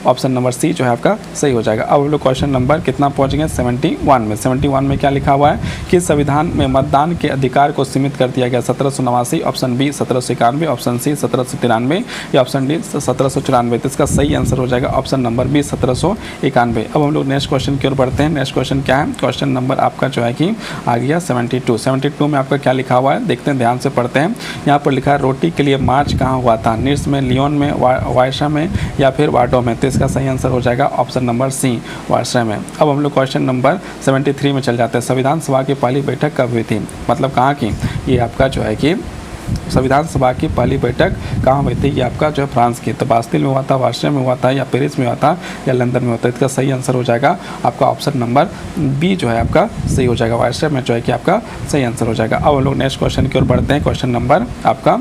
ऑप्शन नंबर सी जो है आपका सही हो जाएगा। अब हम लोग क्वेश्चन नंबर कितना पहुंच गए? 71 में। 71 में क्या लिखा हुआ है कि संविधान में मतदान के अधिकार को सीमित कर दिया गया? 1789, ऑप्शन बी 1791, ऑप्शन सी 1793 या ऑप्शन डी 1794। तो इसका सही आंसर हो जाएगा ऑप्शन नंबर बी 1791। अब हम लोग नेक्स्ट क्वेश्चन की ओर बढ़ते हैं। नेक्स्ट क्वेश्चन क्या है? क्वेश्चन नंबर आपका जो है कि आ गया 72 में आपका क्या लिखा हुआ है? देखते हैं, ध्यान से पढ़ते हैं। यहाँ पर लिखा है रोटी के लिए मार्च कहाँ हुआ था? निर्स में, लियोन में, वायसा में या फिर वार्डो में? तो इसका सही आंसर हो जाएगा ऑप्शन नंबर सी वार्सा में। अब हम लोग क्वेश्चन नंबर 73 में चल जाते हैं। संविधान सभा की पहली बैठक कब हुई थी? मतलब कहाँ की? ये आपका जो है कि संविधान सभा की पहली बैठक कहाँ हुई थी? ये आपका जो है फ्रांस की। तो बास्तिल में हुआ था, वार्सा में हुआ था या पेरिस में हुआ था या लंदन में हुआ था? इसका सही आंसर हो जाएगा आपका ऑप्शन नंबर बी जो है आपका सही हो जाएगा। वार्सा में जो है कि आपका सही आंसर हो जाएगा। अब हम लोग नेक्स्ट क्वेश्चन की ओर बढ़ते हैं। क्वेश्चन नंबर आपका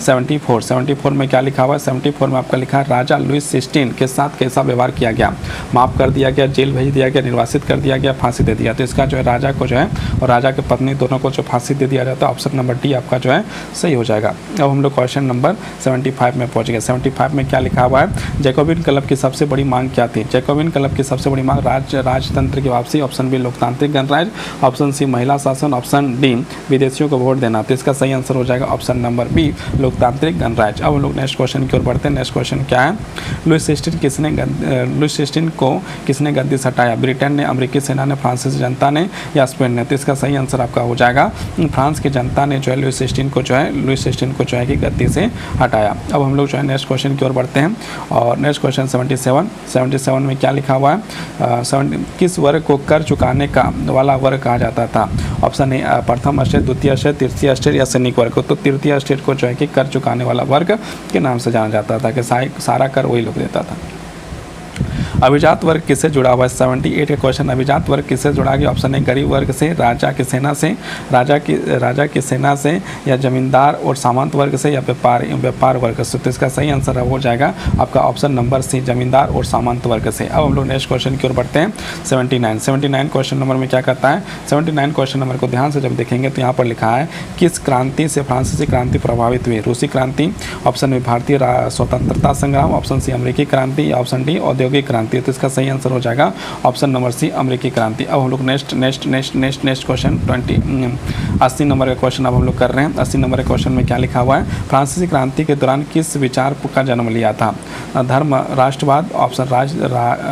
74 में क्या लिखा हुआ है? 74 में आपका लिखा है राजा लुईस 16 के साथ कैसा व्यवहार किया गया? माफ़ कर दिया गया, जेल भेज दिया गया, निर्वासित कर दिया गया, फांसी दे दिया। तो इसका जो है राजा को जो है और राजा के पत्नी दोनों को जो फांसी दे दिया जाता है, ऑप्शन नंबर डी आपका जो है सही हो जाएगा। अब हम लोग क्वेश्चन नंबर 75 में पहुँच गए। 75 में क्या लिखा हुआ है? जैकोबिन क्लब की सबसे बड़ी मांग क्या थी? जैकोबिन क्लब की सबसे बड़ी मांग राजतंत्र की वापसी, ऑप्शन बी लोकतांत्रिक गणराज्य, ऑप्शन सी महिला शासन, ऑप्शन डी विदेशियों को वोट देना। तो इसका सही आंसर हो जाएगा ऑप्शन नंबर बी लोकतांत्रिक गणराज्य। अब हम लोग नेक्स्ट क्वेश्चन की ओर बढ़ते हैं। नेक्स्ट क्वेश्चन क्या है? लुईस 16 को किसने गद्दी से हटाया? ब्रिटेन ने, अमेरिकी सेना ने, फ्रांसीसी जनता ने या स्पेन ने? तो इसका सही आंसर आपका हो जाएगा फ्रांस की जनता ने जो है लुईस 16 को जो है कि गद्दी से हटाया। अब हम लोग जो है नेक्स्ट क्वेश्चन की ओर बढ़ते हैं और नेक्स्ट क्वेश्चन 77 में क्या लिखा हुआ है? किस वर्ग को कर चुकाने का वाला वर्ग कहा जाता था? ऑप्शन ए प्रथम स्टेट, द्वितीय स्टेट, तृतीय स्टेट या सैनिक वर्ग को? तो तृतीय स्टेट को जो है कि कर चुकाने वाला वर्ग के नाम से जाना जाता था कि सारा कर वही लोग देता था। अभिजात वर्ग किससे जुड़ा हुआ है? 78 का क्वेश्चन, अभिजात वर्ग किससे जुड़ा गया? ऑप्शन ए गरीब वर्ग से, राजा की सेना से, राजा की सेना से या जमींदार और सामंत वर्ग से या व्यापार वर्ग से? तो इसका सही आंसर हो जाएगा आपका ऑप्शन नंबर सी जमींदार और सामंत वर्ग से। अब हम लोग नेक्स्ट क्वेश्चन की ओर बढ़ते हैं। 79 क्वेश्चन नंबर में क्या कहता है? 79 क्वेश्चन नंबर को ध्यान से जब देखेंगे तो यहाँ पर लिखा है किस क्रांति से फ्रांसीसी क्रांति प्रभावित हुई? रूसी क्रांति, ऑप्शन में भारतीय स्वतंत्रता संग्राम, ऑप्शन सी अमेरिकी क्रांति या ऑप्शन डी औद्योगिक क्रांति। तो इसका सही आंसर हो जाएगा ऑप्शन नंबर सी अमेरिकी क्रांति। अब हम लोग नेक्स्ट क्वेश्चन 80 नंबर का क्वेश्चन अब हम लोग कर रहे हैं। 80 नंबर के क्वेश्चन में क्या लिखा हुआ है? फ्रांसीसी क्रांति के दौरान किस विचार का जन्म लिया था? धर्म राष्ट्रवाद, ऑप्शन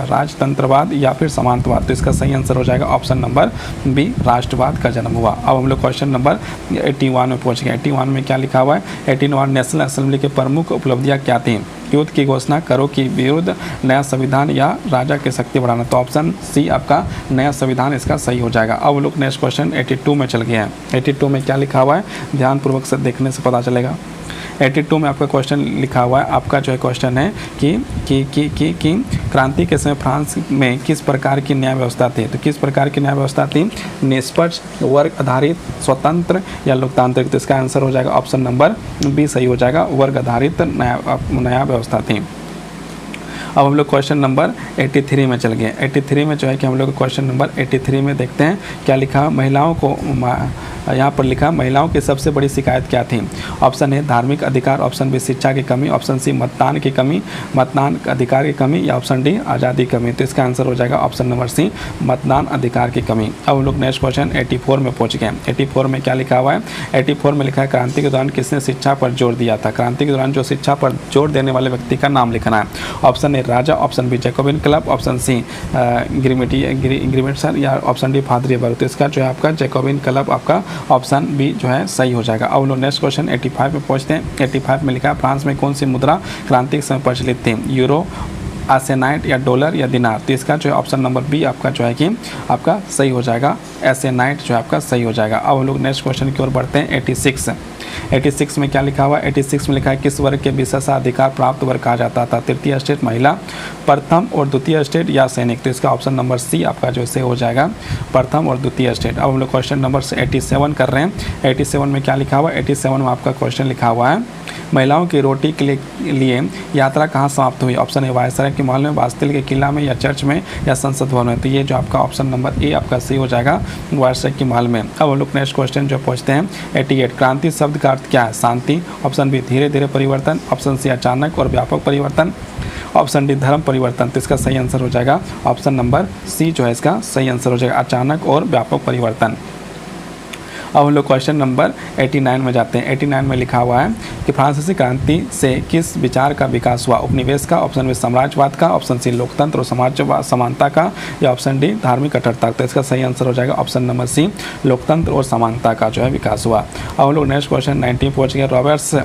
राजतंत्रवाद या फिर समानतावाद? तो इसका सही आंसर हो जाएगा ऑप्शन नंबर बी राष्ट्रवाद का जन्म हुआ। अब हम लोग क्वेश्चन नंबर 81 में पहुंच गए। 81 में क्या लिखा हुआ है? 81 नेशनल असेंबली की प्रमुख उपलब्धियां क्या थी? युद्ध की घोषणा, करों की विरुद्ध, नया संविधान या राजा की शक्ति बढ़ाना? तो ऑप्शन सी आपका नया संविधान इसका सही हो जाएगा। अब लोग नेक्स्ट क्वेश्चन 82 में चल गए हैं। 82 में क्या लिखा हुआ है? ध्यानपूर्वक से देखने से पता चलेगा। 82 में आपका क्वेश्चन लिखा हुआ है, आपका जो है क्वेश्चन है कि क्रांति के समय फ्रांस में किस प्रकार की न्याय व्यवस्था थी? तो किस प्रकार की न्याय व्यवस्था थी? निष्पक्ष, वर्ग आधारित, स्वतंत्र या लोकतांत्रिक? तो इसका आंसर हो जाएगा ऑप्शन नंबर बी सही हो जाएगा, वर्ग आधारित न्याय व्यवस्था थी। अब हम लोग क्वेश्चन नंबर 83 में चल गए। 83 में जो है कि हम लोग क्वेश्चन नंबर 83 में देखते हैं क्या लिखा। महिलाओं को यहाँ पर लिखा महिलाओं की सबसे बड़ी शिकायत क्या थी? ऑप्शन ए धार्मिक अधिकार, ऑप्शन बी शिक्षा की कमी, ऑप्शन सी मतदान की कमी, मतदान अधिकार की कमी या ऑप्शन डी आज़ादी की कमी? तो इसका आंसर हो जाएगा ऑप्शन नंबर सी मतदान अधिकार की कमी। अब हम लोग नेक्स्ट क्वेश्चन 84 में पहुँच गए। 84 में क्या लिखा हुआ है? 84 में लिखा है क्रांति के दौरान किसने शिक्षा पर जोर दिया था? क्रांति के दौरान जो शिक्षा पर जोर देने वाले व्यक्ति का नाम लिखना है। ऑप्शन ए राजा, option B Jacobin club, option C ग्रिमेट्सर या ऑप्शन डी फादर एबर्ग? तो इसका जो है आपका जैकोबिन क्लब आपका ऑप्शन बी जो है सही हो जाएगा। अब लोग नेक्स्ट क्वेश्चन 85 में पहुंचते हैं। 85 में लिखा है फ्रांस में कौन सी मुद्रा क्रांति के समय प्रचलित थी? यूरो, एसेनाइट या डॉलर या दिनार? तो इसका जो है ऑप्शन नंबर बी आपका जो है कि आपका सही हो जाएगा, एसेनाइट जो है आपका सही हो जाएगा। अब हम लोग नेक्स्ट क्वेश्चन की ओर बढ़ते हैं। 86 में क्या लिखा हुआ है? 86 में लिखा है किस वर्ग के विशेषाधिकार प्राप्त वर्ग कहा जाता था? तृतीय स्टेट, महिला, प्रथम और द्वितीय स्टेट या सैनिक? तो इसका ऑप्शन नंबर सी आपका जो से हो जाएगा प्रथम और द्वितीय स्टेट। अब हम लोग क्वेश्चन नंबर 87 कर रहे हैं। 87 में क्या लिखा हुआ है? 87 में आपका क्वेश्चन लिखा हुआ है महिलाओं की रोटी के लिए यात्रा कहाँ समाप्त हुई? ऑप्शन ए वायसराय के महल में, बास्तिल के किला में या चर्च में या संसद भवन में? तो ये जो आपका ऑप्शन नंबर ए आपका सही हो जाएगा, वायसराय के महल में। अब हम लोग नेक्स्ट क्वेश्चन जो पहुँचते हैं 88 क्रांति शब्द का अर्थ क्या है? शांति, ऑप्शन बी धीरे धीरे परिवर्तन, ऑप्शन सी अचानक और व्यापक परिवर्तन, ऑप्शन डी धर्म परिवर्तन? तो इसका सही आंसर हो जाएगा ऑप्शन नंबर सी जो है इसका सही आंसर हो जाएगा, अचानक और व्यापक परिवर्तन। अब हम लोग क्वेश्चन नंबर 89 में जाते हैं। 89 में लिखा हुआ है कि फ्रांसीसी क्रांति से किस विचार का विकास हुआ? उपनिवेश का, ऑप्शन बी साम्राज्यवाद का, ऑप्शन सी लोकतंत्र और समाजवाद समानता का या ऑप्शन डी धार्मिक कट्टरता? तो इसका सही आंसर हो जाएगा ऑप्शन नंबर सी लोकतंत्र और समानता का जो है विकास हुआ। अब हम लोग नेक्स्ट क्वेश्चन 90 पहुँच गए। रॉबर्ट्स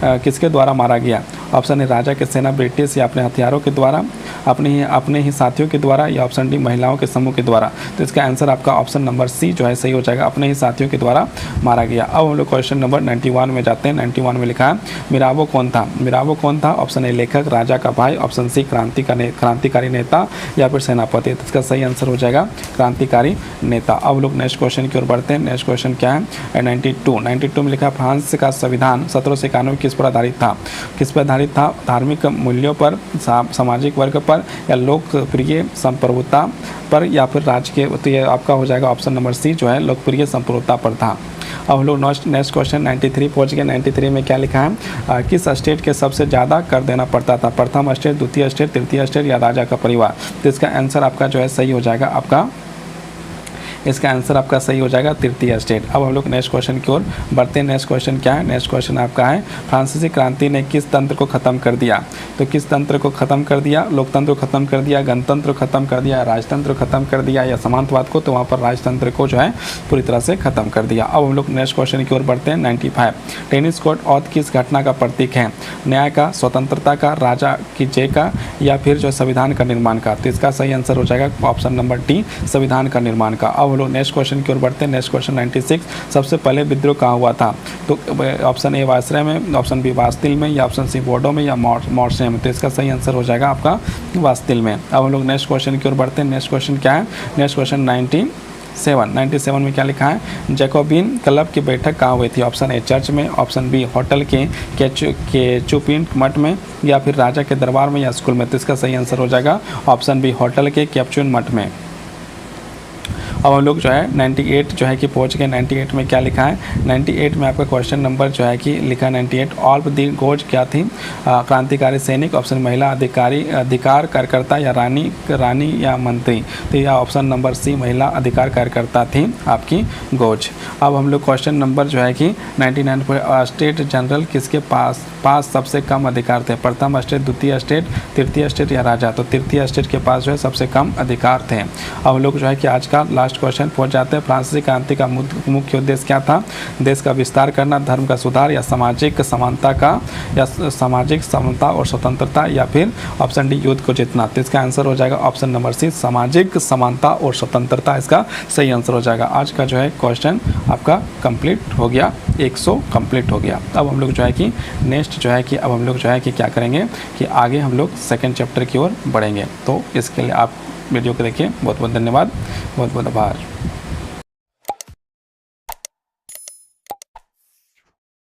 किसके द्वारा मारा गया? ऑप्शन ए राजा के सेना ब्रिटिश या अपने हथियारों के द्वारा, अपने ही साथियों के द्वारा, या ऑप्शन डी महिलाओं के समूह के द्वारा। तो इसका आंसर आपका ऑप्शन नंबर सी जो है सही हो जाएगा, अपने ही साथियों के द्वारा मारा गया। अब हम लोग क्वेश्चन नंबर 91 में जाते हैं। 91 में लिखा है मिराबो कौन था? मिराबो कौन था? ऑप्शन ए लेखक, राजा का भाई, ऑप्शन सी क्रांतिकारी नेता, या फिर सेनापति। तो इसका सही आंसर हो जाएगा क्रांतिकारी नेता। अब लोग नेक्स्ट क्वेश्चन की ओर बढ़ते हैं। नेक्स्ट क्वेश्चन क्या है? 92 में लिखा फ्रांस का संविधान 1791 किस पर आधारित था? किस पर आधारित था? धार्मिक मूल्यों पर, सामाजिक वर्ग पर, या लोकप्रिय संप्रभुता पर, या फिर राजकीय। तो ये आपका हो जाएगा ऑप्शन नंबर सी जो है लोकप्रिय संप्रभुता पर था। अब हम लोग नेक्स्ट क्वेश्चन 93 पहुँच गए। 93 में क्या लिखा है? किस स्टेट के सबसे ज़्यादा कर देना पड़ता था? प्रथम स्टेट, द्वितीय स्टेट, तृतीय स्टेट, या राजा का परिवार। तो इसका आंसर आपका जो है सही हो जाएगा, इसका आंसर आपका सही हो जाएगा तृतीय स्टेट। अब हम लोग नेक्स्ट क्वेश्चन की ओर बढ़ते हैं। नेक्स्ट क्वेश्चन क्या है? नेक्स्ट क्वेश्चन आपका है फ्रांसीसी क्रांति ने किस तंत्र को खत्म कर दिया? तो किस तंत्र को खत्म कर दिया? लोकतंत्र को खत्म कर दिया, गणतंत्र को खत्म कर दिया, राजतंत्र को खत्म कर दिया, या समांतवाद को? तो वहाँ पर राजतंत्र को जो है पूरी तरह से खत्म कर दिया। अब हम लोग नेक्स्ट क्वेश्चन की ओर बढ़ते हैं। 95 टेनिस कोर्ट औद किस घटना का प्रतीक है? न्याय का, स्वतंत्रता का, राजा की जय का, या फिर जो संविधान का निर्माण का? तो इसका सही आंसर हो जाएगा ऑप्शन नंबर डी, संविधान का निर्माण का। अब हम लोग नेक्स्ट क्वेश्चन की ओर बढ़ते हैं। नेक्स्ट क्वेश्चन 96 सबसे पहले विद्रोह कहाँ हुआ था? तो ऑप्शन ए वायसराय में, ऑप्शन बी वास्तिल में, या ऑप्शन सी बोर्डो में, या मोर्से में। तो इसका सही आंसर हो जाएगा आपका वास्तिल में। अब हम लोग नेक्स्ट क्वेश्चन की ओर बढ़ते हैं। नेक्स्ट क्वेश्चन क्या है? नेक्स्ट क्वेश्चन 97 में क्या लिखा है? जैकोबिन क्लब की बैठक कहाँ हुई थी? ऑप्शन ए चर्च में, ऑप्शन बी होटल के चुपिन मठ में, या फिर राजा के दरबार में, या स्कूल में। तो इसका सही आंसर हो जाएगा ऑप्शन बी होटल के कैप्चुन मठ में। अब हम लोग जो है 98 जो है कि पहुंच गए। 98 में क्या लिखा है? 98 में आपका क्वेश्चन नंबर जो है कि लिखा है 98 ऑल्प दी गोज क्या थी? क्रांतिकारी सैनिक, ऑप्शन महिला अधिकार कार्यकर्ता, या रानी या मंत्री। तो यह ऑप्शन नंबर सी महिला अधिकार कार्यकर्ता थी आपकी गोज। अब हम लोग क्वेश्चन नंबर जो है कि 99 पर स्टेट जनरल किसके पास सबसे कम अधिकार थे? प्रथम स्टेट, द्वितीय स्टेट, तृतीय स्टेट, या राजा? तो तृतीय स्टेट के पास जो है सबसे कम अधिकार थे। अब हम लोग जो है कि आज का लास्ट क्वेश्चन पहुंच जाते हैं। फ्रांसीसी क्रांति का मुख्य उद्देश्य क्या था? देश का विस्तार करना, धर्म का सुधार, या सामाजिक समानता और स्वतंत्रता, या फिर ऑप्शन डी युद्ध को जीतना। तो इसका आंसर हो जाएगा ऑप्शन नंबर सी, सामाजिक समानता और स्वतंत्रता इसका सही आंसर हो जाएगा। आज का जो है क्वेश्चन आपका कंप्लीट हो गया, 100 कंप्लीट हो गया। अब हम लोग जो है कि नेक्स्ट जो है कि अब हम लोग जो है कि क्या करेंगे कि आगे हम लोग सेकंड चैप्टर की ओर बढ़ेंगे। तो इसके लिए आप वीडियो को देखिए। बहुत बहुत धन्यवाद, बहुत बहुत आभार।